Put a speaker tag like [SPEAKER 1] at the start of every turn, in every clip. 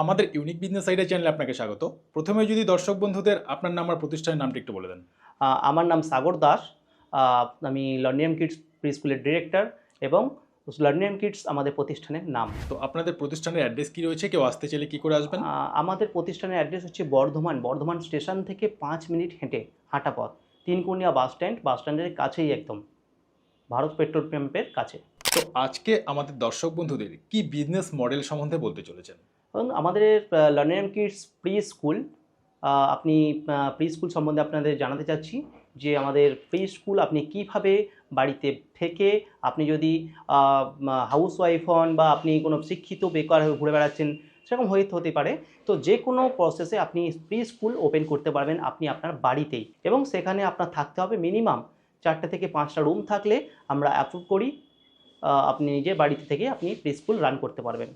[SPEAKER 1] আমাদের unique business idea চ্যানেলে আপনাকে স্বাগত। প্রথমে যদি দর্শক বন্ধুদের আপনার নাম আর প্রতিষ্ঠানের নামটা একটু বলে দেন।
[SPEAKER 2] আমার নাম সাগর দাস। আমি লার্নিয়াম কিডস প্রি স্কুলের ডিরেক্টর এবং লার্নিয়াম কিডস আমাদের প্রতিষ্ঠানের নাম।
[SPEAKER 1] তো আপনাদের প্রতিষ্ঠানের অ্যাড্রেস কি রয়েছে? কেউ আসতে চাইলে কি করে আসবেন?
[SPEAKER 2] আমাদের প্রতিষ্ঠানের অ্যাড্রেস হচ্ছে বর্ধমান স্টেশন থেকে 5 মিনিট হেঁটে হাঁটা পথ, তিনকুনিয়া বাস স্ট্যান্ডের কাছেই একদম, ভারত পেট্রোল পাম্পের কাছে।
[SPEAKER 1] তো আজকে আমাদের দর্শক বন্ধুদের কি বিজনেস মডেল সম্বন্ধে বলতে চলেছেন?
[SPEAKER 2] এবং আমাদের লার্নিয়াম কিডস প্রি স্কুল, আপনি প্রি স্কুল সম্বন্ধে আপনাদের জানাতে চাচ্ছি যে আমাদের প্রি স্কুল আপনি কিভাবে বাড়িতে থেকে, আপনি যদি হাউস ওয়াইফ হন বা আপনি কোনো শিক্ষিত বেকার হয়ে ঘুরে বেড়াচ্ছেন, সেরকম হতে পারে, তো যে কোনো প্রসেসে আপনি প্রি স্কুল ওপেন করতে পারবেন আপনি আপনার বাড়িতেই, এবং সেখানে আপনার থাকতে হবে মিনিমাম 4টা থেকে 5টা রুম থাকলে আমরা অ্যাপ্রুভ করি। আপনি নিজের বাড়িতে থেকে আপনি প্রি স্কুল রান করতে পারবেন।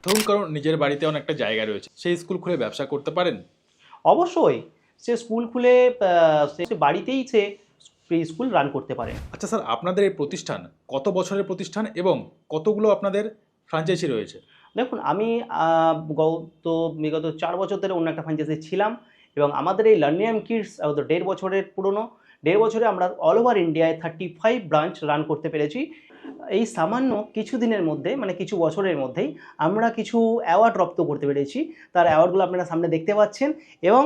[SPEAKER 1] ধরুন কারণ নিজের বাড়িতে অনেকটা জায়গা রয়েছে, সেই স্কুল খুলে ব্যবসা করতে পারেন?
[SPEAKER 2] অবশ্যই, সে স্কুল খুলে সে বাড়িতেই সে প্রি স্কুল রান করতে পারে।
[SPEAKER 1] আচ্ছা স্যার, আপনাদের এই প্রতিষ্ঠান কত বছরের প্রতিষ্ঠান এবং কতগুলো আপনাদের ফ্র্যাঞ্চাইজি রয়েছে?
[SPEAKER 2] দেখুন, আমি বিগত 4 বছর ধরে অন্য একটা ফ্র্যাঞ্চাইজি ছিলাম, এবং আমাদের এই লার্নিয়াম কিডস 1.5 বছরের পুরনো। 1.5 বছরে আমরা অল ওভার ইন্ডিয়ায় 35 ব্রাঞ্চ রান করতে পেরেছি। এই সামান্য কিছু দিনের মধ্যে, মানে কিছু বছরের মধ্যেই আমরা কিছু অ্যাওয়ার্ড রপ্ত করতে পেরেছি। তার অ্যাওয়ার্ডগুলো আপনারা সামনে দেখতে পাচ্ছেন, এবং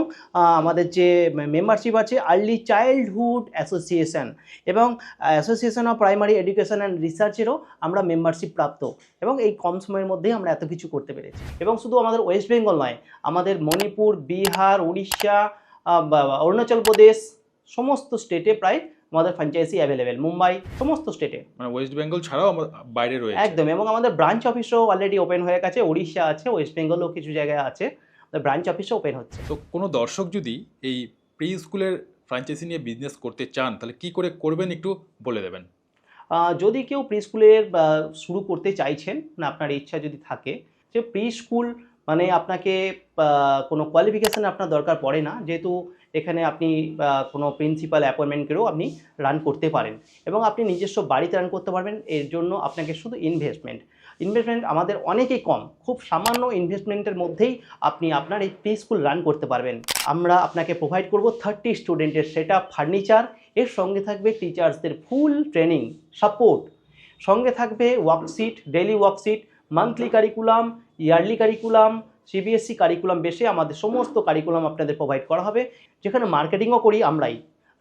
[SPEAKER 2] আমাদের যে মেম্বারশিপ আছে আর্লি চাইল্ডহুড অ্যাসোসিয়েশন এবং association of primary education and রিসার্চেরও আমরা মেম্বারশিপ প্রাপ্ত, এবং এই কম সময়ের মধ্যেই আমরা এত কিছু করতে পেরেছি। এবং শুধু আমাদের ওয়েস্ট বেঙ্গল নয়, আমাদের মণিপুর, বিহার, উড়িষ্যা, অরুণাচল প্রদেশ, সমস্ত স্টেটে প্রায় আমাদের ফ্র্যাঞ্চাইজি অ্যাভেলেবেল, মুম্বাই, সমস্ত স্টেটে।
[SPEAKER 1] মানে ওয়েস্ট বেঙ্গল ছাড়াও বাইরে রয়েছে?
[SPEAKER 2] একদম, এবং আমাদের ব্রাঞ্চ অফিসও অলরেডি ওপেন হয়ে গেছে, উড়িষ্যা আছে, ওয়েস্ট বেঙ্গলও কিছু জায়গায় আছে, ব্রাঞ্চ অফিসও ওপেন হচ্ছে।
[SPEAKER 1] তো কোনো দর্শক যদি এই প্রি স্কুলের ফ্র্যাঞ্চাইজি নিয়ে বিজনেস করতে চান তাহলে কি করে করবেন একটু বলে দেবেন।
[SPEAKER 2] যদি কেউ প্রি স্কুলের শুরু করতে চাইছেন, না আপনার ইচ্ছা যদি থাকে যে প্রি স্কুল মানে আপনাকে কোনো কোয়ালিফিকেশান আপনার দরকার পড়ে না, যেহেতু এখানে আপনি কোনো প্রিন্সিপাল অ্যাপয়েন্টমেন্ট করেও আপনি রান করতে পারেন, এবং আপনি নিজস্ব বাড়িতে রান করতে পারবেন। এর জন্য আপনাকে শুধু ইনভেস্টমেন্ট আমাদের অনেকই কম, খুব সামান্য ইনভেস্টমেন্টের মধ্যেই আপনি আপনার এই প্রি স্কুল রান করতে পারবেন। আমরা আপনাকে প্রোভাইড করব 30 স্টুডেন্টের সেটআপ, ফার্নিচার, এর সঙ্গে থাকবে টিচার্সদের ফুল ট্রেনিং সাপোর্ট, সঙ্গে থাকবে worksheet, daily worksheet, monthly curriculum, yearly curriculum, CBSE curriculum বেসে আমাদের সমস্ত কারিকুলাম আপনাদের প্রোভাইড করা হবে, যেখানে মার্কেটিংও করি আমরাই,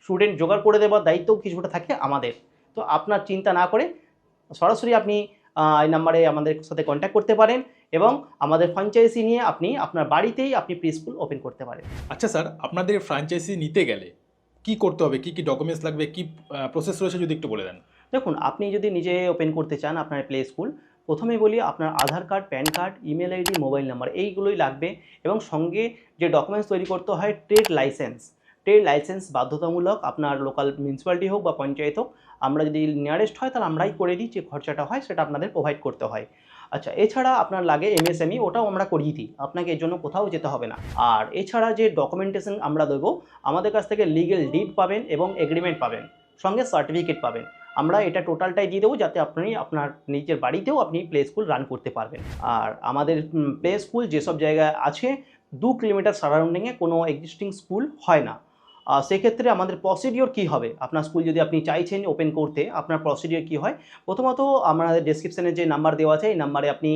[SPEAKER 2] স্টুডেন্ট জোগাড় করে দেওয়ার দায়িত্ব কিছুটা থাকে আমাদের। তো আপনার চিন্তা না করে সরাসরি আপনি এই নাম্বারে আমাদের সাথে কন্ট্যাক্ট করতে পারেন, এবং আমাদের ফ্র্যাঞ্চাইজি নিয়ে আপনি আপনার বাড়িতেই আপনি প্রি স্কুল ওপেন করতে পারেন।
[SPEAKER 1] আচ্ছা স্যার, আপনাদের ফ্র্যাঞ্চাইজি নিতে গেলে কি করতে হবে, কি কি ডকুমেন্টস লাগবে, কি প্রসেস রয়েছে যদি একটু বলে দেন।
[SPEAKER 2] দেখুন, আপনি যদি নিজে ওপেন করতে চান আপনার প্লে স্কুল, প্রথমেই বলি আপনার Aadhaar card, PAN card, email ID, mobile number, এইগুলোই লাগবে, এবং সঙ্গে যে ডকুমেন্টস তৈরি করতে হয় ট্রেড লাইসেন্স বাধ্যতামূলক, আপনার লোকাল মিউনিসিপ্যালিটি হোক বা পঞ্চায়েত হোক, আমরা যদি নিয়ারেস্ট হয় তাহলে আমরাই করে দিই, যে খরচাটা হয় সেটা আপনাদের প্রোভাইড করতে হয়। আচ্ছা, এছাড়া আপনার লাগে এমএসএমই, ওটাও আমরা করিয়ে দিই, আপনাকে এর জন্য কোথাও যেতে হবে না। আর এছাড়া যে ডকুমেন্টেশন আমরা দেবো, আমাদের কাছ থেকে লিগেল ডিড পাবেন এবং এগ্রিমেন্ট পাবেন, সঙ্গে সার্টিফিকেট পাবেন। আমরা এটা টোটালটাই দিয়ে দেবো, যাতে আপনি আপনার নিজের বাড়িতেও আপনি প্লে স্কুল রান করতে পারবেন। আর আমাদের প্লে স্কুল যেসব জায়গায় আছে 2 কিলোমিটার সারাউন্ডিংয়ে কোনো এক্সিস্টিং স্কুল হয় না। সেক্ষেত্রে আমাদের প্রসিডিওর কী হবে, আপনার স্কুল যদি আপনি চাইছেন ওপেন করতে, আপনার প্রসিডিওর কী হয়, প্রথমত আমাদের ডেসক্রিপশানে যে নাম্বার দেওয়া আছে এই নাম্বারে আপনি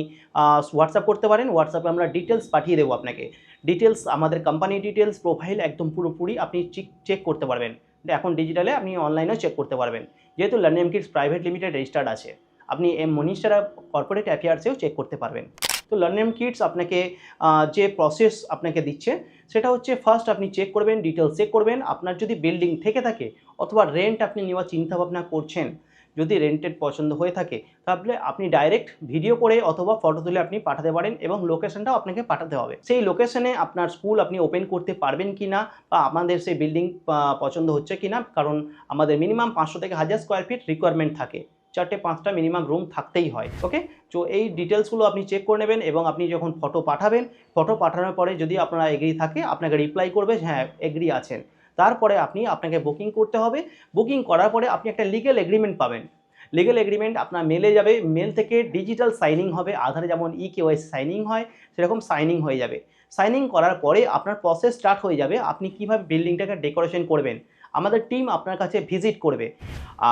[SPEAKER 2] হোয়াটসঅ্যাপ করতে পারেন। হোয়াটসঅ্যাপে আমরা ডিটেলস পাঠিয়ে দেবো আপনাকে, ডিটেলস, আমাদের কোম্পানি ডিটেলস, প্রোফাইল একদম পুরোপুরি আপনি চেক করতে পারবেন। এখন ডিজিটালে আপনি অনলাইনেও চেক করতে পারবেন, যেহেতু লার্নিয়াম কিডস প্রাইভেট লিমিটেড রেজিস্টার্ড আছে, আপনি মনিস্টারা কর্পোরেট অ্যাফেয়ার্সেও চেক করতে পারবেন। তো লার্নিয়াম কিডস আপনাকে যে প্রসেস আপনাকে দিচ্ছে সেটা হচ্ছে, ফার্স্ট আপনি চেক করবেন, ডিটেলস চেক করবেন, আপনার যদি বিল্ডিং থেকে থাকে অথবা রেন্ট আপনি নেওয়ার চিন্তাভাবনা করছেন, যদি রেন্টেড পছন্দ হয়ে থাকে তাহলে আপনি ডাইরেক্ট ভিডিও করে অথবা ফটো তুলে আপনি পাঠাতে পারেন, এবং লোকেশনটাও আপনাকে পাঠাতে হবে। সেই লোকেশনে আপনার স্কুল আপনি ওপেন করতে পারবেন কি না, বা আমাদের সেই বিল্ডিং পছন্দ হচ্ছে কি না, কারণ আমাদের মিনিমাম 500 থেকে 1000 স্কোয়ার ফিট রিকোয়ারমেন্ট থাকে, 4-5টা মিনিমাম রুম থাকতেই হয়। ওকে, তো এই ডিটেলসগুলো আপনি চেক করে নেবেন, এবং আপনি যখন ফটো পাঠাবেন, ফটো পাঠানোর পরে যদি আপনারা এগ্রি থাকে আপনাকে রিপ্লাই করবে হ্যাঁ এগ্রি আছেন, তারপরে আপনাকে বুকিং করতে হবে। বুকিং করার পরে আপনি একটা লিগ্যাল এগ্রিমেন্ট পাবেন। লিগ্যাল এগ্রিমেন্ট আপনার মেলে যাবে, মেল থেকে ডিজিটাল সাইনিং হবে, আধারে যেমন কেওয়াইসি সাইনিং হয় সেরকম সাইনিং হয়ে যাবে। সাইনিং করার পরে আপনার প্রসেস স্টার্ট হয়ে যাবে, আপনি কীভাবে বিল্ডিংটাকে ডেকোরেশন করবেন। আমাদের টিম আপনার কাছে ভিজিট করবে,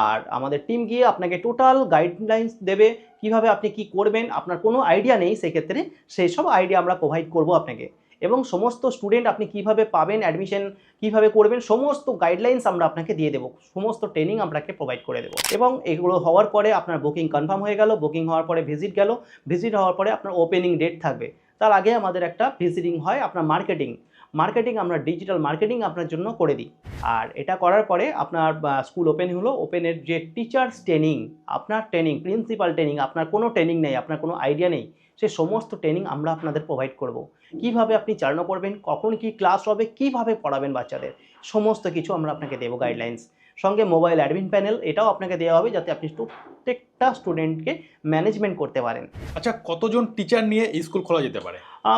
[SPEAKER 2] আর আমাদের টিম গিয়ে আপনাকে টোটাল গাইডলাইন্স দেবে কিভাবে আপনি কি করবেন। আপনার কোনো আইডিয়া নেই সেক্ষেত্রে সেই সব আইডিয়া আমরা প্রোভাইড করব আপনাকে, এবং সমস্ত স্টুডেন্ট আপনি কিভাবে পাবেন, অ্যাডমিশন কিভাবে করবেন, সমস্ত গাইডলাইন্স আমরা আপনাকে দিয়ে দেবো, সমস্ত ট্রেনিং আপনাকে প্রোভাইড করে দেবো। এবং এগুলো হওয়ার পরে আপনার বুকিং কনফার্ম হয়ে গেল, বুকিং হওয়ার পরে ভিজিট গেল, ভিজিট হওয়ার পরে আপনার ওপেনিং ডেট থাকবে। তার আগে আমাদের একটা ভিজিটিং হয়, আপনার মার্কেটিং আমরা ডিজিটাল মার্কেটিং আপনার জন্য করে দিই। আর এটা করার পরে আপনার স্কুল ওপেন হলো, ওপেনের যে টিচার্স ট্রেনিং, আপনার ট্রেনিং, প্রিন্সিপাল ট্রেনিং, আপনার কোনো ট্রেনিং নেই, আপনার কোনো আইডিয়া নেই, সে সমস্ত ট্রেনিং আমরা আপনাদের প্রোভাইড করব। কিভাবে আপনি চালানো করবেন, কখন কি ক্লাস হবে, কিভাবে পড়াবেন বাচ্চাদের, সমস্ত কিছু আমরা আপনাকে দেবো গাইডলাইন্স। সঙ্গে মোবাইল অ্যাডমিন প্যানেল এটাও আপনাকে দেওয়া হবে, যাতে আপনি প্রত্যেকটা স্টুডেন্টকে ম্যানেজমেন্ট করতে পারেন।
[SPEAKER 1] আচ্ছা, কতজন টিচার নিয়ে এই স্কুল খোলা যেতে পারে?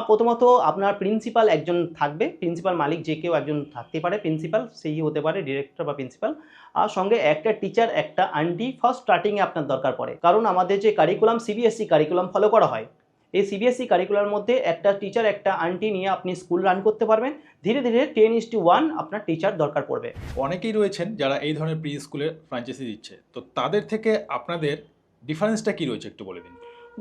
[SPEAKER 2] প্রথমত আপনার প্রিন্সিপাল একজন থাকবে, প্রিন্সিপাল মালিক যে কেউ একজন থাকতে পারে, প্রিন্সিপাল সেই হতে পারে ডিরেক্টর বা প্রিন্সিপাল, আর সঙ্গে একটা টিচার একটা আন্টি ফার্স্ট স্টার্টিংয়ে আপনার দরকার পড়ে। কারণ আমাদের যে কারিকুলাম সিবিএসই কারিকুলাম ফলো করা হয়, এই সিবিএসই কারিকুলামের মধ্যে একটা টিচার একটা আন্টি নিয়ে আপনি স্কুল রান করতে পারবেন। ধীরে ধীরে 10:1 আপনার টিচার দরকার পড়বে।
[SPEAKER 1] অনেকেই রয়েছেন যারা এই ধরনের প্রি স্কুলের ফ্র্যাঞ্চাইজি দিচ্ছে, তো তাদের থেকে আপনাদের ডিফারেন্সটা কী রয়েছে একটু বলে দিন।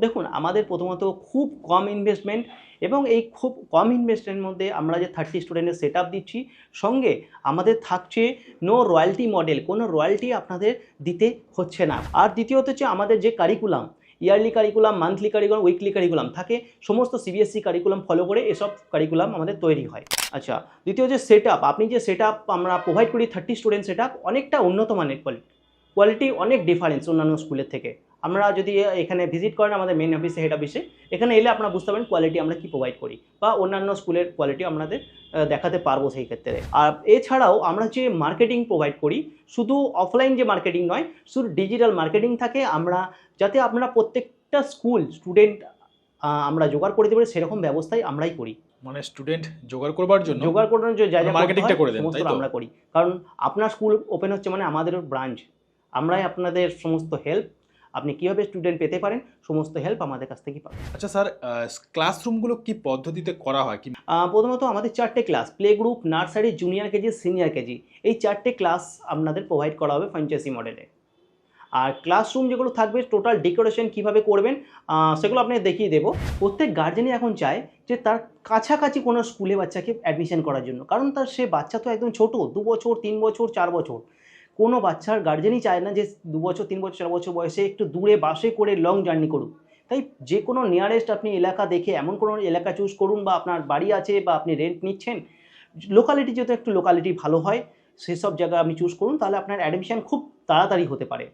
[SPEAKER 2] দেখুন, আমাদের প্রথমত খুব কম ইনভেস্টমেন্ট, এবং এই খুব কম ইনভেস্টমেন্টের মধ্যে আমরা যে 30 স্টুডেন্টের সেট আপ দিচ্ছি, সঙ্গে আমাদের থাকছে নো রয়্যালটি মডেল, কোনো রয়্যালটি আপনাদের দিতে হচ্ছে না। আর দ্বিতীয়ত হচ্ছে আমাদের যে curriculum, yearly curriculum, monthly curriculum, weekly curriculum থাকে, সমস্ত সিবিএসসি কারিকুলাম ফলো করে এসব কারিকুলাম আমাদের তৈরি হয়। আচ্ছা, দ্বিতীয় যে সেট আপ, আপনি যে সেট আপ আমরা প্রোভাইড করি 30 স্টুডেন্ট সেট আপ, অনেকটা উন্নত মানের কোয়ালিটি অনেক ডিফারেন্স অন্যান্য স্কুলের থেকে। আমরা যদি এখানে ভিজিট করেন আমাদের মেন অফিসে, হেড অফিসে, এখানে এলে আপনারা বুঝতে পারবেন কোয়ালিটি আমরা কি প্রোভাইড করি, বা অন্যান্য স্কুলের কোয়ালিটি আপনাদের দেখাতে পারবো সেই ক্ষেত্রে। আর এছাড়াও আমরা যে মার্কেটিং প্রোভাইড করি, শুধু অফলাইন যে মার্কেটিং নয়, শুধু ডিজিটাল মার্কেটিং থাকে, আমরা যাতে আপনারা প্রত্যেকটা স্টুডেন্ট আমরা জোগাড় করে দিতে পারি সেরকম ব্যবস্থাই আমরাই করি।
[SPEAKER 1] মানে স্টুডেন্ট জোগাড় করবার জন্য
[SPEAKER 2] যে যা
[SPEAKER 1] মার্কেটিংটা করে দেন,
[SPEAKER 2] সমস্ত
[SPEAKER 1] তাই তো?
[SPEAKER 2] আমরা করি, কারণ আপনার স্কুল ওপেন হচ্ছে মানে আমাদেরও ব্রাঞ্চ, আমরাই আপনাদের সমস্ত হেল্প, আপনি কীভাবে স্টুডেন্ট পেতে পারেন সমস্ত হেল্প আমাদের কাছ থেকেই পাবেন।
[SPEAKER 1] আচ্ছা স্যার, ক্লাসরুমগুলো কি পদ্ধতিতে করা হয় কি?
[SPEAKER 2] প্রথমত আমাদের 4টে class, play group, nursery, junior KG, senior KG, এই 4টে ক্লাস আপনাদের প্রোভাইড করা হবে ফ্র্যাঞ্চাইজি মডেলে। আর ক্লাসরুম যেগুলো থাকবে টোটাল ডেকোরেশন কীভাবে করবেন সেগুলো আপনাকে দেখিয়ে দেবো। প্রত্যেক গার্জেনই এখন চায় যে তার কাছাকাছি কোনো স্কুলে বাচ্চাকে অ্যাডমিশন করার জন্য, কারণ তার সে বাচ্চা তো একদম ছোটো, 2 বছর 3 বছর 4 বছর, কোনো বাচ্চার গার্জেনই চায় না যে 2 বছর 3 বছর 4 বছর বয়সে একটু দূরে বাসে করে লং জার্নি করুক। তাই যে কোনো নিয়ারেস্ট আপনি এলাকা দেখে এমন কোনো এলাকা চুজ করুন, বা আপনার বাড়ি আছে বা আপনি রেন্ট নিচ্ছেন, লোকালিটি যেহেতু একটু লোকালিটি ভালো হয় সেসব জায়গা আপনি চুজ করুন, তাহলে আপনার অ্যাডমিশন খুব তাড়াতাড়ি হতে পারে।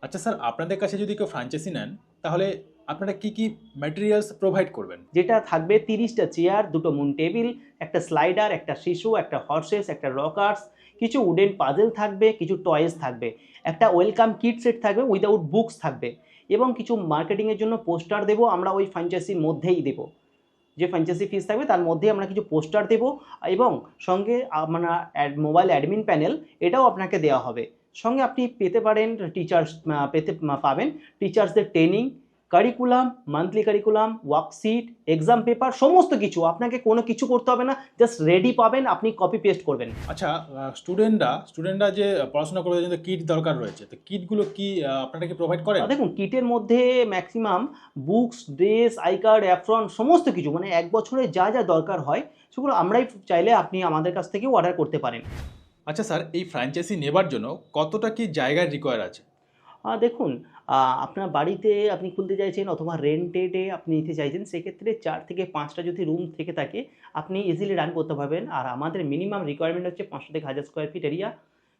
[SPEAKER 1] আচ্ছা স্যার, আপনাদের কাছে যদি কেউ ফ্র্যাঞ্চাইজি নেন, তাহলে আপনারা কি কি ম্যাটেরিয়ালস প্রোভাইড করবেন?
[SPEAKER 2] যেটা থাকবে 30টা চেয়ার, 2টো মুন টেবিল, একটা স্লাইডার, একটা শিশু, একটা হর্সেস, একটা রকার্স, কিছু উডেন পাজেল থাকবে, কিছু টয়েস থাকবে, একটা ওয়েলকাম কিট সেট থাকবে উইদাউট বুকস থাকবে, এবং কিছু মার্কেটিংয়ের জন্য পোস্টার দেবো আমরা ওই ফ্র্যাঞ্চাইজির মধ্যেই দেবো, যে ফ্র্যাঞ্চাইজি ফিস থাকবে তার মধ্যেই আমরা কিছু পোস্টার দেবো, এবং সঙ্গে আমরা মোবাইল অ্যাডমিন প্যানেল এটাও আপনাকে দেওয়া হবে। সঙ্গে আপনি পেতে পারেন পাবেন টিচার্সদের training, curriculum, monthly curriculum, worksheet, exam paper, সমস্ত কিছু। আপনাকে কোনো কিছু করতে হবে না, জাস্ট রেডি পাবেন, আপনি কপি পেস্ট করবেন।
[SPEAKER 1] আচ্ছা, স্টুডেন্টরা যে পড়াশোনা করবে জন্য কিট দরকার রয়েছে, তো কিটগুলো কি আপনারা কি প্রোভাইড করেন?
[SPEAKER 2] দেখুন, কিটের মধ্যে maximum books, dress, I card, apron, সমস্ত কিছু, মানে 1 বছরে যা যা দরকার হয় সেগুলো আমরাই চাইলে আপনি আমাদের কাছ থেকেও অর্ডার করতে পারেন।
[SPEAKER 1] আচ্ছা স্যার, এই ফ্র্যাঞ্চাইজি নেবার জন্য কতটা কি জায়গার রিকোয়ার আছে?
[SPEAKER 2] দেখুন, আপনার বাড়িতে আপনি খুলতে চাইছেন অথবা রেন্টেডে আপনি নিতে চাইছেন, সেক্ষেত্রে 4 থেকে 5টা যদি রুম থেকে থাকে আপনি ইজিলি রান করতে পারবেন। আর আমাদের মিনিমাম রিকোয়ারমেন্ট হচ্ছে 500 থেকে 1000 স্কোয়ার ফিট এরিয়া,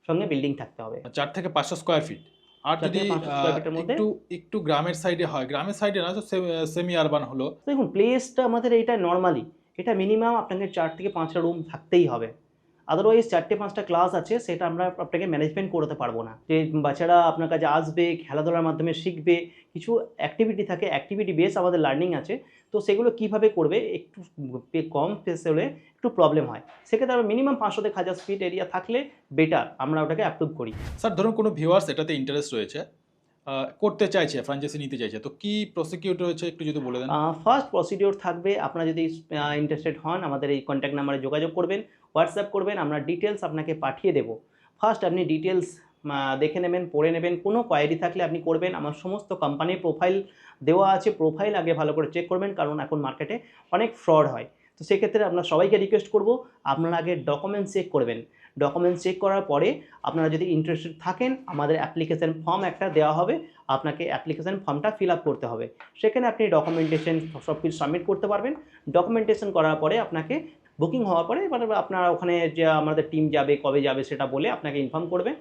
[SPEAKER 2] সঙ্গে বিল্ডিং থাকতে হবে
[SPEAKER 1] 4 থেকে 500 স্কোয়ার ফিট। আর
[SPEAKER 2] 4
[SPEAKER 1] যদি
[SPEAKER 2] থেকে 500 স্কোয়ার ফিটের মধ্যে।
[SPEAKER 1] একটু গ্রামের সাইডে হয়, গ্রামের সাইডে না তো সেমি আরবান হলো।
[SPEAKER 2] দেখুন, প্লেসটা আমাদের এইটা নর্মালি এটা মিনিমাম আপনাকে 4 থেকে 5টা রুম থাকতেই হবে। আদারওয়াইজ 4টে-5টা ক্লাস আছে, সেটা আমরা আপনাকে ম্যানেজমেন্ট করতে পারবো না। যে বাচ্চারা আপনার কাছে আসবে, খেলাধুলার মাধ্যমে শিখবে, কিছু অ্যাক্টিভিটি থাকে, অ্যাক্টিভিটি বেস আমাদের লার্নিং আছে, তো সেগুলো কিভাবে করবে একটু কম স্পেস হলে একটু প্রবলেম হয়। সেক্ষেত্রে আমরা মিনিমাম 500 থেকে 1000 ফিট এরিয়া থাকলে বেটার, আমরা ওটাকে অ্যাপ্রুভ করি।
[SPEAKER 1] স্যার ধরুন কোনো ভিউয়ার্স এটাতে ইন্টারেস্ট রয়েছে, করতে চাইছে, ফ্র্যাঞ্চাইজি নিতে চাইছে, তো কি প্রসিকিউট রয়েছে একটু যদি বলে দেন।
[SPEAKER 2] ফার্স্ট প্রসিডিওর থাকবে, আপনারা যদি ইন্টারেস্টেড হন আমাদের এই কন্ট্যাক্ট নাম্বারে যোগাযোগ করবেন, হোয়াটসঅ্যাপ করবেন, আমরা ডিটেলস আপনাকে পাঠিয়ে দেবো। ফার্স্ট আপনি ডিটেলস দেখে নেবেন, পড়ে নেবেন, কোনো কোয়ারি থাকলে আপনি করবেন। আমার সমস্ত কোম্পানির প্রোফাইল দেওয়া আছে, প্রোফাইল আগে ভালো করে চেক করবেন, কারণ এখন মার্কেটে অনেক ফ্রড হয়। তো সেক্ষেত্রে আপনার সবাইকে রিকোয়েস্ট করব, আপনারা আগে ডকুমেন্টস চেক করবেন। ডকুমেন্টস চেক করার পরে আপনারা যদি ইন্টারেস্টেড থাকেন, আমাদের অ্যাপ্লিকেশন ফর্ম একটা দেওয়া হবে, আপনাকে অ্যাপ্লিকেশন ফর্মটা ফিল আপ করতে হবে। সেখানে আপনি ডকুমেন্টেশন সব কিছু সাবমিট করতে পারবেন। ডকুমেন্টেশন করার পরে আপনাকে বুকিং হওয়ার পরে এবার আপনারা ওখানে যে আমাদের টিম যাবে, কবে যাবে সেটা বলে আপনাকে ইনফর্ম করবে।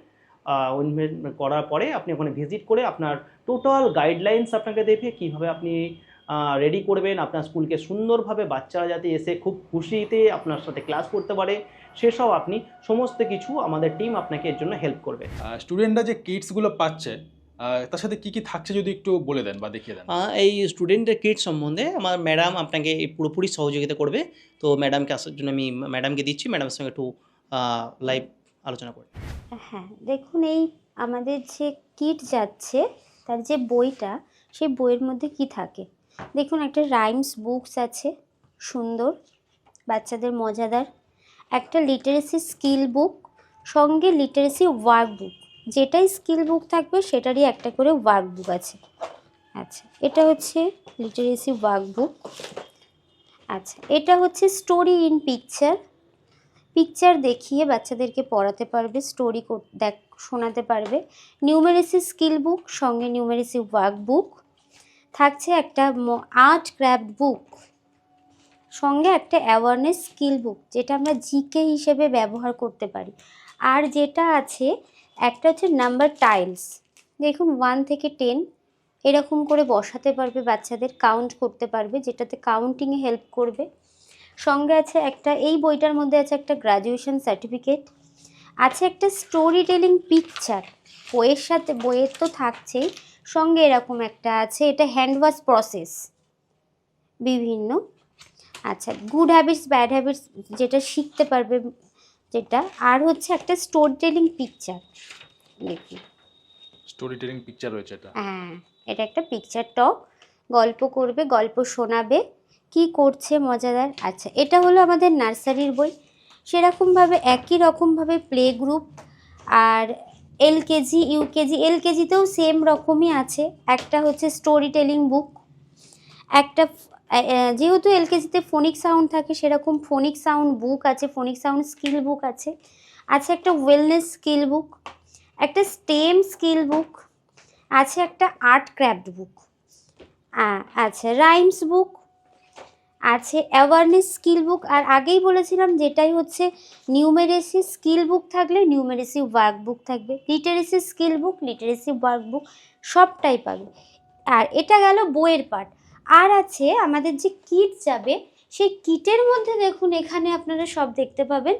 [SPEAKER 2] করার পরে আপনি ওখানে ভিজিট করে আপনার টোটাল গাইডলাইন্স আপনাকে দেবে, কীভাবে আপনি রেডি করবেন আপনার স্কুলকে সুন্দরভাবে, বাচ্চারা যাতে এসে খুব খুশিতে আপনার সাথে ক্লাস করতে পারে, সেসব আপনি সমস্ত কিছু আমাদের টিম আপনাকে এর জন্য হেল্প করবে।
[SPEAKER 1] স্টুডেন্টরা যে কিটসগুলো পাচ্ছে তার সাথে কি কি থাকছে যদি একটু বলে দেন বা দেখিয়ে দেন।
[SPEAKER 2] এই স্টুডেন্টের কিট সম্বন্ধে আমার ম্যাডাম আপনাকে পুরোপুরি সহযোগিতা করবে। তো ম্যাডামকে আসার জন্য আমি ম্যাডামকে দিচ্ছি, ম্যাডামের সঙ্গে একটু লাইভ আলোচনা করি।
[SPEAKER 3] হ্যাঁ, দেখুন এই আমাদের যে কিট যাচ্ছে তার যে বইটা, সেই বইয়ের মধ্যে কি থাকে দেখুন। একটা রাইমস বুকস আছে সুন্দর, বাচ্চাদের মজাদার। একটা লিটারেসি স্কিল বুক, সঙ্গে লিটারেসি ওয়ার্ক বুক। যেটাই স্কিল বুক থাকবে সেটারই একটা করে ওয়ার্ক বুক আছে। আচ্ছা, এটা হচ্ছে লিটারেসি ওয়ার্ক বুক। আচ্ছা, এটা হচ্ছে স্টোরি ইন পিকচার। পিকচার দেখিয়ে বাচ্চাদেরকে পড়াতে পারবে, স্টোরি শোনাতে পারবে। নিউমেরেসি স্কিল বুক, সঙ্গে নিউমেরেসি ওয়ার্ক বুক থাকছে। একটা আর্ট ক্রাফট বুক, সঙ্গে একটা অ্যাওয়ারনেস স্কিল বুক, যেটা আমরা জিকে হিসেবে ব্যবহার করতে পারি। আর যেটা আছে একটা হচ্ছে নাম্বার টাইলস। দেখুন 1 থেকে 10 এরকম করে বসাতে পারবে, বাচ্চাদের কাউন্ট করতে পারবে, যেটাতে কাউন্টিংয়ে হেল্প করবে। সঙ্গে আছে একটা, এই বইটার মধ্যে আছে একটা গ্র্যাজুয়েশন সার্টিফিকেট, আছে একটা স্টোরি টেলিং পিকচার। বইয়ের সাথে, বইয়ের তো থাকছেই, সঙ্গে এরকম একটা আছে, এটা হ্যান্ড ওয়াশ প্রসেস বিভিন্ন। আচ্ছা, গুড হ্যাবিটস ব্যাড হ্যাবিটস যেটা শিখতে পারবে যেটা। আর হচ্ছে একটা স্টোরি টেলিং পিকচার। দেখুন
[SPEAKER 1] স্টোরি টেলিং পিকচার রয়েছে এটা।
[SPEAKER 3] হ্যাঁ, এটা একটা পিকচার টক, গল্প করবে, গল্প শোনাবে, কি করছে মজাদার। আচ্ছা, এটা হলো আমাদের নার্সারির বই। সেরকমভাবে একই রকমভাবে প্লে গ্রুপ আর এলকেজি, ইউকেজি, এলকেজিতেও সেম রকমই আছে। একটা হচ্ছে স্টোরি টেলিং বুক, একটা যেহেতু এলকেজিতে ফোনিক সাউন্ড থাকে, সেরকম ফোনিক সাউন্ড বুক আছে, ফোনিক সাউন্ড স্কিল বুক আছে। আছে একটা ওয়েলনেস স্কিল বুক, একটা স্টেম স্কিল বুক আছে, একটা আর্ট ক্রাফট বুক আছে, রাইমস বুক আছে, অ্যাওয়ারনেস স্কিল বুক। আর আগেই বলেছিলাম যেটাই হচ্ছে নিউমেরেসি স্কিল বুক থাকলে নিউমেরেসি ওয়ার্ক বুক থাকবে, লিটারেসি স্কিল বুক, লিটারেসি ওয়ার্ক বুক সবটাই পাবে। আর এটা গেল বইয়ের পার্ট। আর আছে আমাদের যে কিট যাবে, সেই কিটের মধ্যে দেখুন এখানে আপনারা সব দেখতে পাবেন।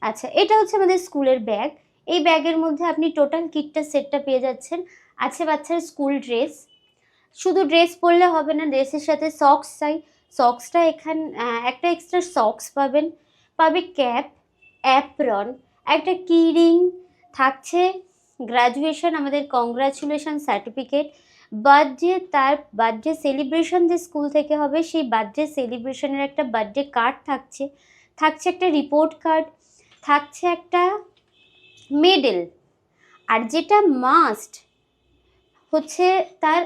[SPEAKER 3] আচ্ছা, এটা হচ্ছে আমাদের স্কুলের ব্যাগ। এই ব্যাগের মধ্যে আপনি টোটাল কিটটা সেটটা পেয়ে যাচ্ছেন। আছে বাচ্চার স্কুল ড্রেস, শুধু ড্রেস পরলে হবে না, ড্রেসের সাথে সক্স চাই, সক্সটা এখানে একটা এক্সট্রা সক্স পাবেন, পাবে ক্যাপ, অ্যাপ্রন, একটা কি রিং থাকছে, গ্র্যাজুয়েশন আমাদের কংগ্রাচুলেশন সার্টিফিকেট, বার্থডে, তার বার্থডে সেলিব্রেশন যে স্কুল থেকে হবে সেই বার্থডে সেলিব্রেশনের একটা বার্থডে কার্ড থাকছে, থাকছে একটা রিপোর্ট কার্ড, থাকছে একটা মেডেল। আর যেটা মাস্ট হচ্ছে তার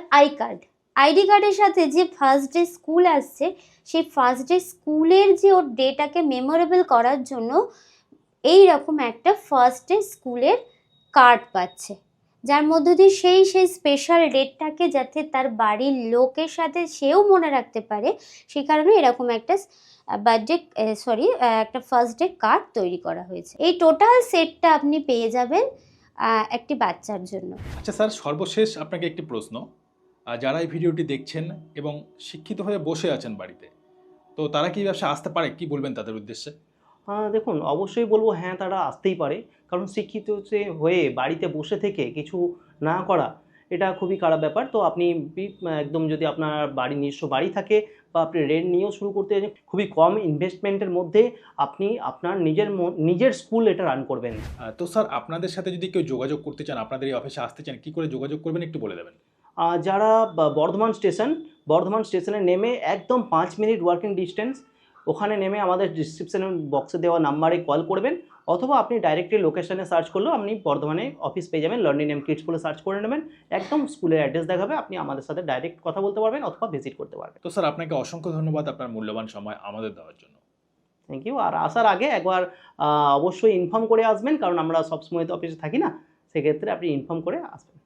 [SPEAKER 3] আইডি কার্ডের সাথে যে ফার্স্ট ডে স্কুল আসছে, সেই ফার্স্ট ডে স্কুলের যে ওর ডেটাকে মেমোরেবল করার জন্য এই রকম একটা ফার্স্ট ডে স্কুলের কার্ড পাচ্ছে, যার মধ্য দিয়ে সেই স্পেশাল ডেটটাকে যাতে তার বাড়ির লোকের সাথে সেও মনে রাখতে পারে, সেই কারণে এরকম একটা একটা ফার্স্ট ডে কার্ড তৈরি করা হয়েছে। এই টোটাল সেটটা আপনি পেয়ে যাবেন একটি বাচ্চার জন্য।
[SPEAKER 1] আচ্ছা স্যার, সর্বশেষ আপনাকে একটি প্রশ্ন। যারা এই ভিডিওটি দেখছেন এবং শিক্ষিত হয়ে বসে আছেন বাড়িতে, তো তারা কি ব্যবসা আসতে পারে, কি বলবেন তাদের উদ্দেশ্যে?
[SPEAKER 2] দেখুন, অবশ্যই বলবো হ্যাঁ, তারা আসতেই পারে। কারণ শিক্ষিত হয়ে বাড়িতে বসে থেকে কিছু না করা, এটা খুবই খারাপ ব্যাপার। তো আপনি একদম, যদি আপনার নিজস্ব বাড়ি থাকে, বা আপনি রেন্ট নিয়েও শুরু করতে চাইছেন, খুবই কম ইনভেস্টমেন্টের মধ্যে আপনি আপনার নিজের স্কুল এটা রান করবেন।
[SPEAKER 1] তো স্যার আপনাদের সাথে যদি কেউ যোগাযোগ করতে চান, আপনাদের এই অফিসে আসতে চান, কি করে যোগাযোগ করবেন একটু বলে দেবেন।
[SPEAKER 2] যারা বর্ধমান স্টেশনে নেমে একদম 5 মিনিট ওয়ার্কিং ডিস্টেন্স, ওখানে নেমে আমাদের ডিসক্রিপশনের বক্সে দেওয়া নাম্বারে কল করবেন, অথবা আপনি ডাইরেক্টলি লোকেশনে সার্চ করলেও আপনি বর্ধমানে অফিস পেয়ে যাবেন। লার্নিং এম কিডস বলে সার্চ করে নেবেন, একদম স্কুলের অ্যাড্রেস দেখাবে, আপনি আমাদের সাথে ডাইরেক্ট কথা বলতে পারবেন অথবা ভিজিট করতে পারবেন।
[SPEAKER 1] তো স্যার আপনাকে অসংখ্য ধন্যবাদ আপনার মূল্যবান সময় আমাদের দেওয়ার জন্য।
[SPEAKER 2] Thank you. আর আসার আগে একবার অবশ্যই ইনফর্ম করে আসবেন, কারণ আমরা সবসময় তো অফিসে থাকি না, সেক্ষেত্রে আপনি ইনফর্ম করে আসবেন।